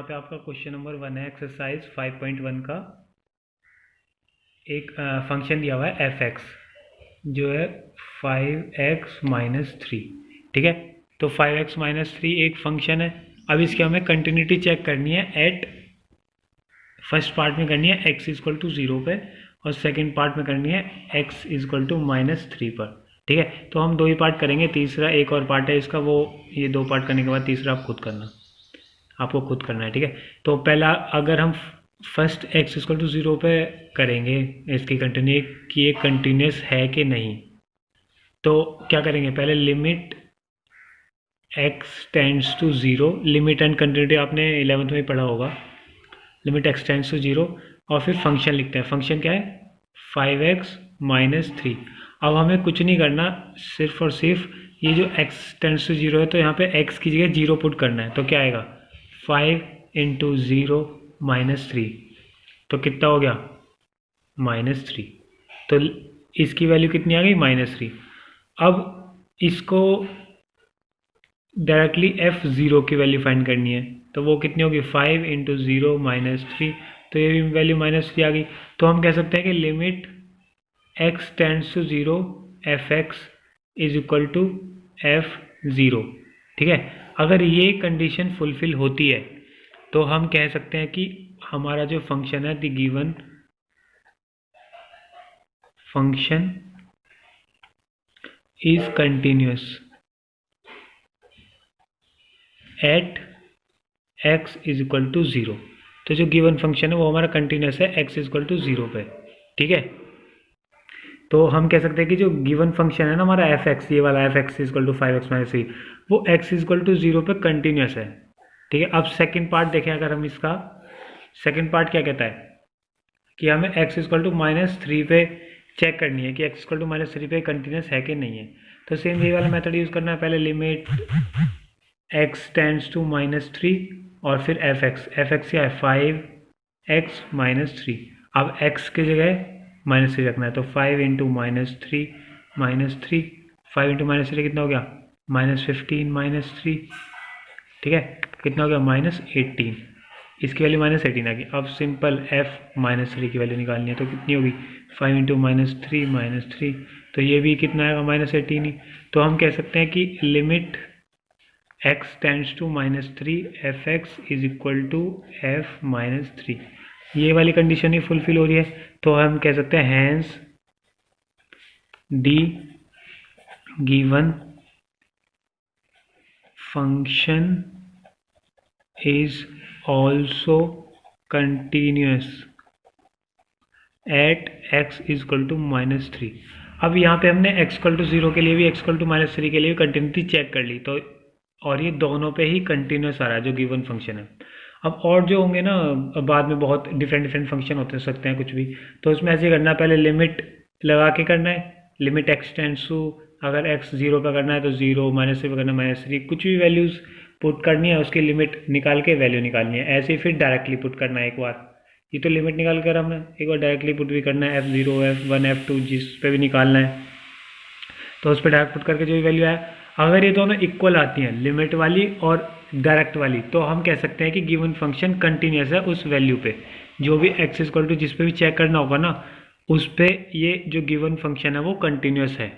पे आपका question number 1 है, एक्सरसाइज 5.1 का एक फंक्शन दिया हुआ है f(x) जो है 5x-3। ठीक है, तो 5x-3 एक फंक्शन है। अब इसकी हमें कंटिन्यूटी चेक करनी है एट फर्स्ट पार्ट में करनी है x इक्वल टू 0 पे, और सेकंड पार्ट में करनी है x इक्वल टू -3 पर। ठीक है, तो हम दो ही पार्ट करेंगे, तीसरा एक और पार्ट है इसका, वो ये दो पार्ट करने के बाद तीसरा आप खुद करना, आपको खुद करना है। ठीक है, तो पहला अगर हम फर्स्ट x इक्वल टू 0 पे करेंगे इसकी कंटिन्यू कि ये कंटिन्यूस है कि नहीं, तो क्या करेंगे, पहले limit x tends to 0, limit and continuity आपने 11th में पढ़ा होगा, लिमिट x टेंड्स टू 0, और फिर फंक्शन लिखते हैं। फंक्शन क्या है, 5x-3। अब हमें कुछ नहीं करना, सिर्फ और सिर्फ ये जो x टेंड्स टू 0 है, तो यहाँ पे x की जगह 0 पुट करना है। तो क्या आएगा, 5 × 0 -3, तो कितना हो गया, -3। तो इसकी वैल्यू कितनी आ गई, -3। अब इसको डायरेक्टली f0 की वैल्यू फाइंड करनी है, तो वो कितनी होगी, 5 × 0 -3, तो ये वैल्यू -3 आ गई। तो हम कह सकते हैं कि limit x tends to 0 f(x) is equal to f0। ठीक है, अगर ये कंडीशन फुलफिल होती है तो हम कह सकते हैं कि हमारा जो फंक्शन है, the given function is continuous at x is equal to 0। तो जो गिवन फंक्शन है वो हमारा कंटिन्यूअस है x इज इक्वल टू 0 पे। ठीक है, तो हम कह सकते हैं कि जो गिवन फंक्शन है ना हमारा f(x), ये वाला f(x) is equal to 5x-3, वो x इज इक्वल टू 0 पे कंटिन्यूअस है। ठीक है, अब सेकंड पार्ट देखें, अगर हम इसका सेकंड पार्ट क्या कहता है कि हमें x इज इक्वल टू -3 पे चेक करनी है कि x इक्वल टू -3 पे कंटिन्यूअस है कि नहीं है। तो सेम ये वाला मेथड यूज़ करना है, पहले लिमिट x टेंड्स टू -3 और फिर f(x) क्या है, 5x-3। अब x की जगह -3 रखना है, तो 5 × -3 -3, 5 × -3 कितना हो गया, -15 -3। ठीक है, कितना हो गया, -18। इसकी वैल्यू -18 आ गई। अब सिंपल f-3 की वैल्यू निकालनी है, तो कितनी होगी, 5 × -3 -3, तो ये भी कितना आएगा, -18 ही। तो हम कह सकते हैं कि limit x tends to -3 f(x) is equal to f-3, ये वाली कंडीशन ही फुलफिल हो रही है। तो हम कह सकते हैं hence the given function is also continuous at x is equal to -3। अब यहाँ पे हमने x इक्वल टू 0 के लिए भी, x इक्वल टू -3 के लिए भी कंटिन्यूटी चेक कर ली, तो और ये दोनों पे ही कंटिन्यूअस आ रहा है जो गिवन फंक्शन है। अब और जो होंगे ना बाद में बहुत डिफरेंट फंक्शन होते सकते हैं कुछ भी, तो उसमें ऐसे करना है, पहले लिमिट लगा के करना है, लिमिट x टेंड्स टू, अगर x 0 पे करना है तो 0, -3 पे करना है -3, कुछ भी वैल्यूज़ पुट करनी है, उसकी लिमिट निकाल के वैल्यू निकालनी है। ऐसे ही फिर डायरेक्टली पुट करना है एक बार, ये तो लिमिट निकाल कर हमने एक बार डायरेक्टली पुट भी करना है, f0 f1 f2 जिस पे भी निकालना है, तो उस पर डायरेक्ट पुट करके जो भी वैल्यू है, अगर ये दोनों इक्वल आती हैं, लिमिट वाली और डायरेक्ट वाली, तो हम कह सकते हैं कि गिवन फंक्शन कंटिन्यूअस है उस वैल्यू पे, जो भी x इक्वल टू जिस पे भी चेक करना होगा ना, उस पे ये जो गिवन फंक्शन है वो कंटिन्यूअस है।